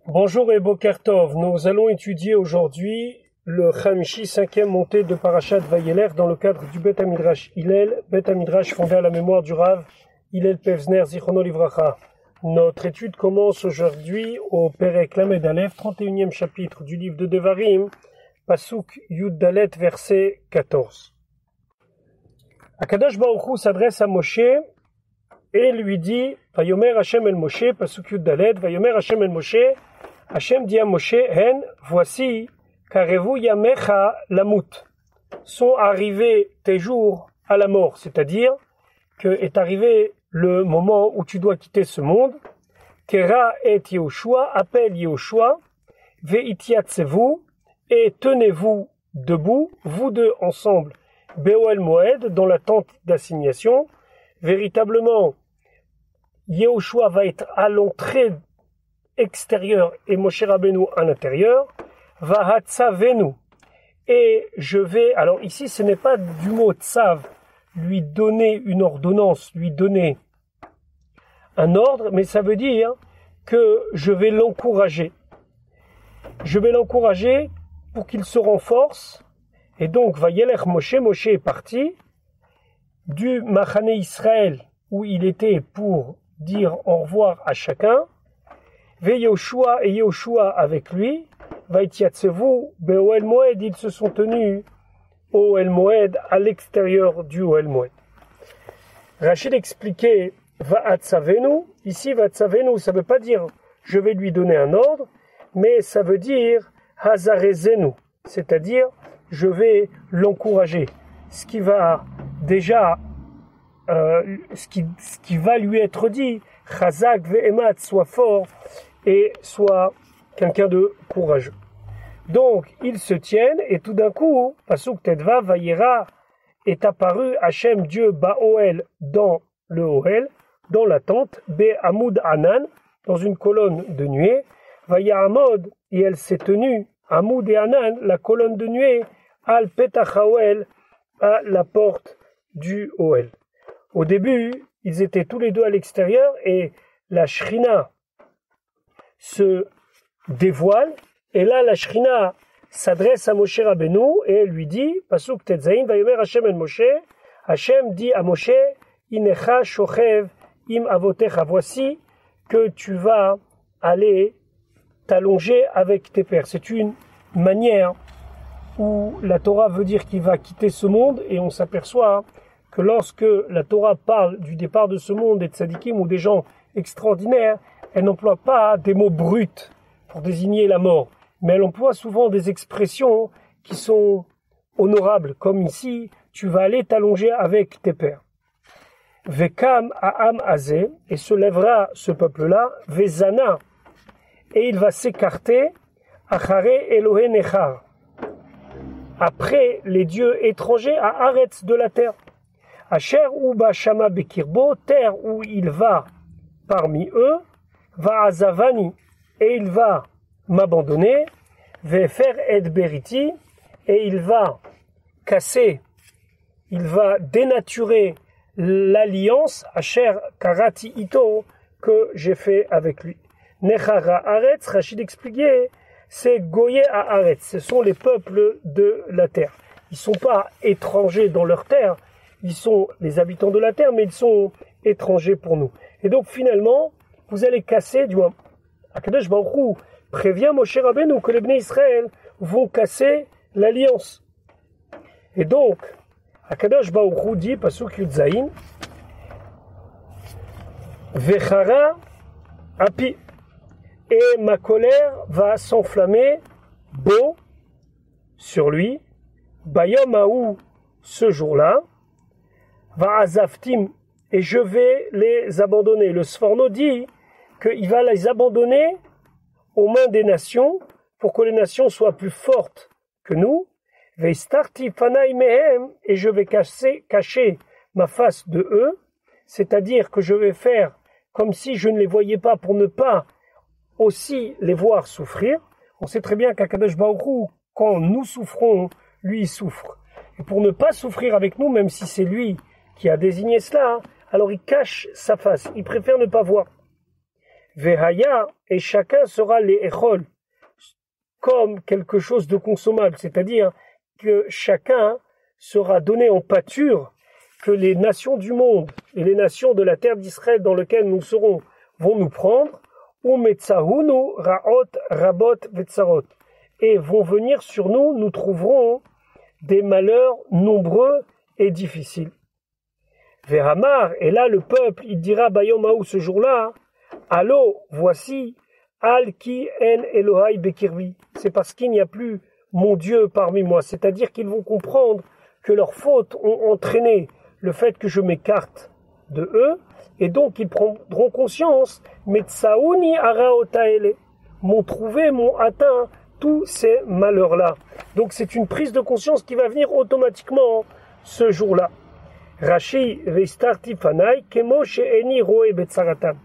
Bonjour et Boker Tov. Nous allons étudier aujourd'hui le Chamishi, cinquième montée de Parashat Vayeler dans le cadre du Bet HaMidrash Hillel, Bet HaMidrash fondé à la mémoire du Rav Hillel Pevzner Zichrono Livracha. Notre étude commence aujourd'hui au Perek Lamed Aleph, 31e chapitre du livre de Devarim, Pasuk Yud Dalet, verset 14. Akadosh Baruch Hu s'adresse à Moshe et lui dit, Vayomer Hashem el Moshe, Pasuk Yud Dalet, Vayomer Hashem el Moshe, Hashem dit à Moshe, Hen, voici, Karevu Yamecha Lamut, sont arrivés tes jours à la mort, c'est-à-dire que est arrivé le moment où tu dois quitter ce monde. Kera et Yehoshua, appelle Yehoshua, Ve'itiatsevu, et tenez-vous debout, vous deux ensemble, Be'oel Moed, dans la tente d'assignation. Véritablement, Yehoshua va être à l'entrée extérieure et Moshe Rabbeinu à l'intérieur. Vahatzavenu, et je vais, alors ici ce n'est pas du mot tsav, lui donner une ordonnance, lui donner un ordre, mais ça veut dire que je vais l'encourager. Je vais l'encourager pour qu'il se renforce. Et donc, Vayelech Moshe, Moshe est parti du Machane Israël où il était pour dire au revoir à chacun. Ve Yehoshua et Yehoshua avec lui. Vaitiatsevu be'oel moed, ils se sont tenus au Ohel Moed, à l'extérieur du Ohel Moed. Rachid expliquait Va'atzavenu. Ici, Va'atzavenu, ça ne veut pas dire je vais lui donner un ordre, mais ça veut dire Hazarezenu, c'est-à-dire je vais l'encourager. Ce qui va déjà, ce qui va lui être dit, Chazak ve'emat, sois fort et sois quelqu'un de courageux. Donc, ils se tiennent, et tout d'un coup, Pasuk Tedva, Vayera, est apparu Hachem Dieu Baoel dans le Ohel, dans la tente, Be Amud Anan, dans une colonne de nuée, Vayahamod, et elle s'est tenue, Amud et Anan, la colonne de nuée, Al Petach Ohel, à la porte du Ohel. Au début, ils étaient tous les deux à l'extérieur, et la Shrina se dévoile, et là la Shrina s'adresse à Moshe Rabbeinu et elle lui dit, Pasuk Tetzain, Vayomer Hashem el Moshe, Hashem dit à Moshe, Inecha shochev im avotecha, voici que tu vas aller t'allonger avec tes pères. C'est une manière où la Torah veut dire qu'il va quitter ce monde, et on s'aperçoit que lorsque la Torah parle du départ de ce monde des tzadikim ou des gens extraordinaires, elle n'emploie pas des mots bruts pour désigner la mort, mais elle emploie souvent des expressions qui sont honorables, comme ici, tu vas aller t'allonger avec tes pères. Vekam ha'am hazeh, et se lèvera ce peuple-là, Vezana, et il va s'écarter, Achare Elohe Nechar, après les dieux étrangers à Aretz de la terre. Asher uba shama bekirbo, terre où il va parmi eux, va azavani, et il va m'abandonner, vefer et beriti, et il va casser, il va dénaturer l'alliance, asher karati ito, que j'ai fait avec lui. Nechara aretz, Rachid expliquait, c'est goye à aretz, ce sont les peuples de la terre. Ils ne sont pas étrangers dans leur terre, ils sont les habitants de la terre, mais ils sont étrangers pour nous. Et donc finalement, vous allez casser, du moins, Akadosh Baruch Hu prévient Moshe Rabbeinu que les Bnei Israël vont casser l'alliance. Et donc, Akadosh Baruch Hu dit, Pasuk Yud Zayin, Vechara api, et ma colère va s'enflammer, beau, sur lui, Bayom Haou, ce jour-là, va azaftim, et je vais les abandonner. Le Sforno dit qu'il va les abandonner aux mains des nations pour que les nations soient plus fortes que nous. Veistarti fanai mehem, et je vais cacher ma face de eux, c'est-à-dire que je vais faire comme si je ne les voyais pas pour ne pas aussi les voir souffrir. On sait très bien qu'Akadosh Baruch Hu, quand nous souffrons, lui il souffre. Et pour ne pas souffrir avec nous, même si c'est lui qui a désigné cela, alors il cache sa face, il préfère ne pas voir. Vehaya, et chacun sera les echol, comme quelque chose de consommable, c'est-à-dire que chacun sera donné en pâture, que les nations du monde et les nations de la terre d'Israël dans lesquelles nous serons vont nous prendre, ou metzahunu raot rabot vetzarot, et vont venir sur nous, nous trouverons des malheurs nombreux et difficiles. Vehamar, et là le peuple, il dira Bayomaou ce jour-là, Allo, voici, Al ki en Elohai bekirvi, c'est parce qu'il n'y a plus mon Dieu parmi moi, c'est-à-dire qu'ils vont comprendre que leurs fautes ont entraîné le fait que je m'écarte de eux, et donc ils prendront conscience, Metsaouni araotaele, m'ont trouvé, m'ont atteint tous ces malheurs-là. Donc c'est une prise de conscience qui va venir automatiquement ce jour-là. Rashi veistarti fanai kemo she'eni roe betzaratam,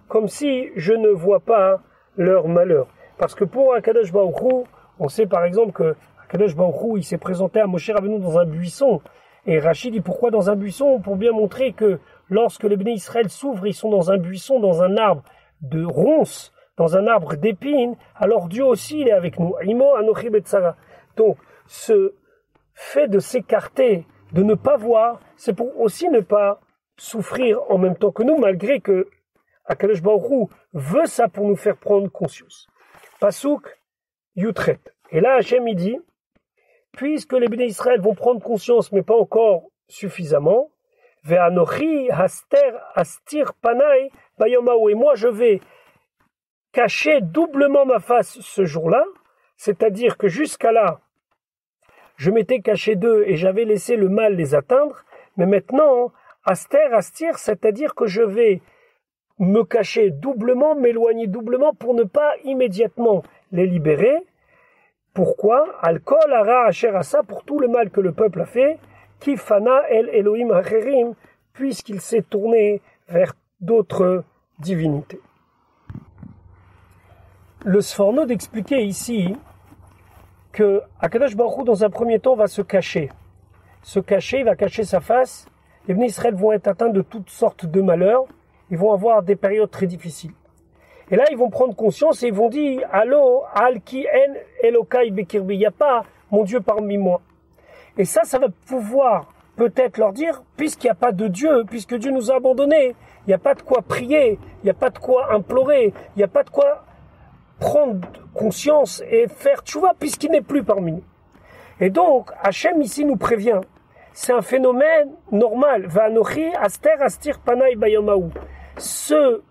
comme si je ne vois pas leur malheur. Parce que pour Akadosh Baruch Hu, on sait par exemple que Akadosh Baruch Hu, il s'est présenté à Moshe Rabbeinu dans un buisson. Et Rashi dit pourquoi dans un buisson? Pour bien montrer que lorsque les bénis Israël s'ouvrent, ils sont dans un buisson, dans un arbre de ronces, dans un arbre d'épines, alors Dieu aussi il est avec nous. Imo anochi betzara. Donc ce fait de s'écarter, de ne pas voir, c'est pour aussi ne pas souffrir en même temps que nous, malgré que Akadosh Baruch Hu veut ça pour nous faire prendre conscience. Pasuk Yutret. Et là Hachem il dit, puisque les bénis Israël vont prendre conscience, mais pas encore suffisamment, Ve'anochi haster astir panai bayomahu, et moi je vais cacher doublement ma face ce jour-là, c'est-à-dire que jusqu'à là, je m'étais caché d'eux et j'avais laissé le mal les atteindre, mais maintenant, astir, c'est-à-dire que je vais me cacher doublement, m'éloigner doublement pour ne pas immédiatement les libérer. Pourquoi? Al-kol hara asher asa, pour tout le mal que le peuple a fait, ki fana el Elohim hacherim, puisqu'il s'est tourné vers d'autres divinités. Le Sforno d'expliquer ici que Akadosh Baruch Hu, dans un premier temps, va se cacher. Il va cacher sa face. Les bénis Israël vont être atteints de toutes sortes de malheurs. Ils vont avoir des périodes très difficiles. Et là, ils vont prendre conscience et ils vont dire « Allo, al ki en Elokai bekirbi » il n'y a pas mon Dieu parmi moi. Et ça va pouvoir peut-être leur dire, puisqu'il n'y a pas de Dieu, puisque Dieu nous a abandonnés, il n'y a pas de quoi prier, il n'y a pas de quoi implorer, il n'y a pas de quoi prendre conscience et faire tchouva, puisqu'il n'est plus parmi nous. Et donc, Hachem ici nous prévient, c'est un phénomène normal. Va'anochi aster astir panai bayomahu. Ce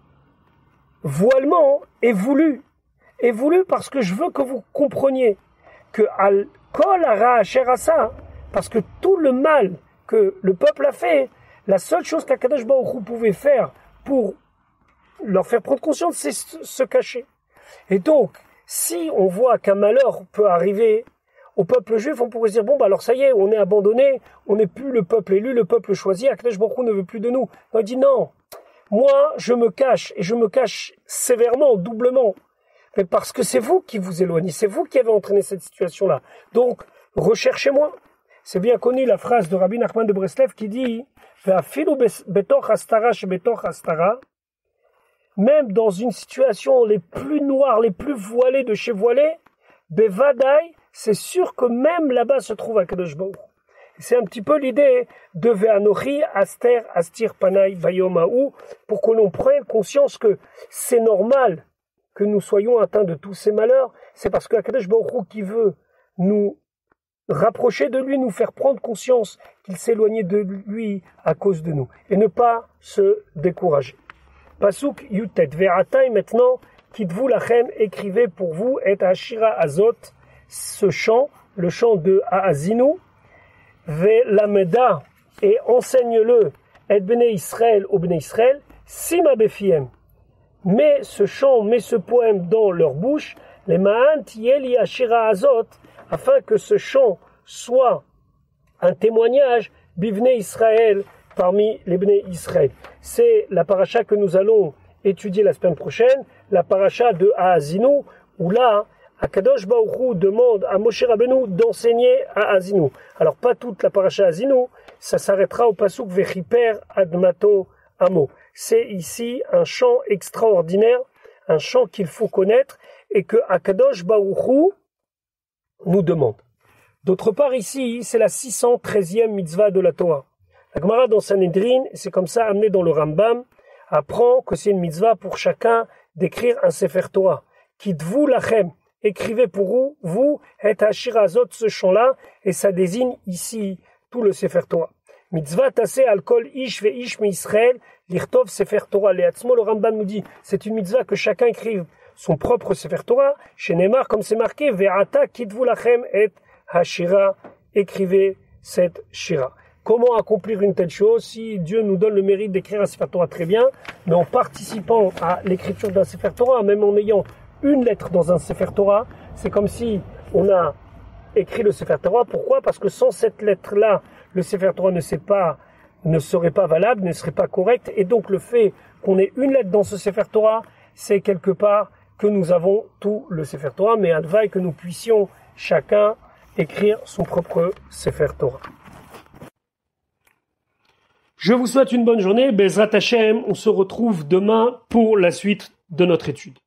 voilement est voulu parce que je veux que vous compreniez que al kol hara asher asa, parce que tout le mal que le peuple a fait, la seule chose qu'Akadosh Baruch Hu pouvait faire pour leur faire prendre conscience, c'est se cacher. Et donc, si on voit qu'un malheur peut arriver au peuple juif, on pourrait se dire, bon, bah alors ça y est, on est abandonné, on n'est plus le peuple élu, le peuple choisi, Akadosh Baruch Hu ne veut plus de nous. On dit non, moi je me cache, et je me cache sévèrement, doublement, mais parce que c'est vous qui vous éloignez, c'est vous qui avez entraîné cette situation-là. Donc, recherchez-moi. C'est bien connu la phrase de Rabbi Nachman de Breslev qui dit Ve'afilu betoch hastara shebetoch hastara, même dans une situation les plus noires, les plus voilées de chez voilées, bevadai, c'est sûr que même là-bas se trouve Akadosh Baruch Hu. C'est un petit peu l'idée de Ve'anochi aster astir panai bayomahu, pour que l'on prenne conscience que c'est normal que nous soyons atteints de tous ces malheurs. C'est parce que Akadosh Baruch Hu qui veut nous rapprocher de lui, nous faire prendre conscience qu'il s'éloignait de lui à cause de nous, et ne pas se décourager. Pasuk Yutet, Ve'atai maintenant, Kitvu lachem, écrivez pour vous, et Hashira Azot, ce chant, le chant de Haazinu, Ve'lameda, et enseigne-le, et Bnei Israël au Bnei Israël, Sima Befiem, mets ce chant, mets ce poème dans leur bouche, les Ma'an Tieli Hashira Azot, afin que ce chant soit un témoignage bivnei Israël parmi les Bnei Israël. C'est la paracha que nous allons étudier la semaine prochaine, la paracha de Haazinu, où là, Akadosh Baruch Hu demande à Moshe Rabbeinu d'enseigner à Haazinu. Alors pas toute la paracha Haazinu, ça s'arrêtera au pasuk Vechiper Admato Amo. C'est ici un chant extraordinaire un chant qu'il faut connaître et que Akadosh Baruch Hu nous demande. D'autre part, ici, c'est la 613e mitzvah de la Torah. La Gemara dans Sanhedrin, c'est comme ça amené dans le Rambam, apprend que c'est une mitzvah pour chacun d'écrire un Sefer Torah. Kitvu lachem, écrivez pour vous, et Hashirazot, ce chant-là, et ça désigne ici tout le Sefer Torah. Mitzvah tassé al kol ish ve ish mi Israël, l'irtov Sefer Torah. Leatzmo, le Rambam nous dit, c'est une mitzvah que chacun écrive son propre Sefer Torah. Chez Neymar, comme c'est marqué, ve'ata kitvu lachem et Hashira, écrivez cette Shira. Comment accomplir une telle chose? Si Dieu nous donne le mérite d'écrire un Sefer Torah, très bien, mais en participant à l'écriture d'un Sefer Torah, même en ayant une lettre dans un Sefer Torah, c'est comme si on a écrit le Sefer Torah. Pourquoi? Parce que sans cette lettre-là, le Sefer Torah ne serait pas valable, ne serait pas correct, et donc le fait qu'on ait une lettre dans ce Sefer Torah, c'est quelque part que nous avons tout le Sefer Torah, mais advaille que nous puissions chacun écrire son propre Sefer Torah. Je vous souhaite une bonne journée. Bezrat Hashem, on se retrouve demain pour la suite de notre étude.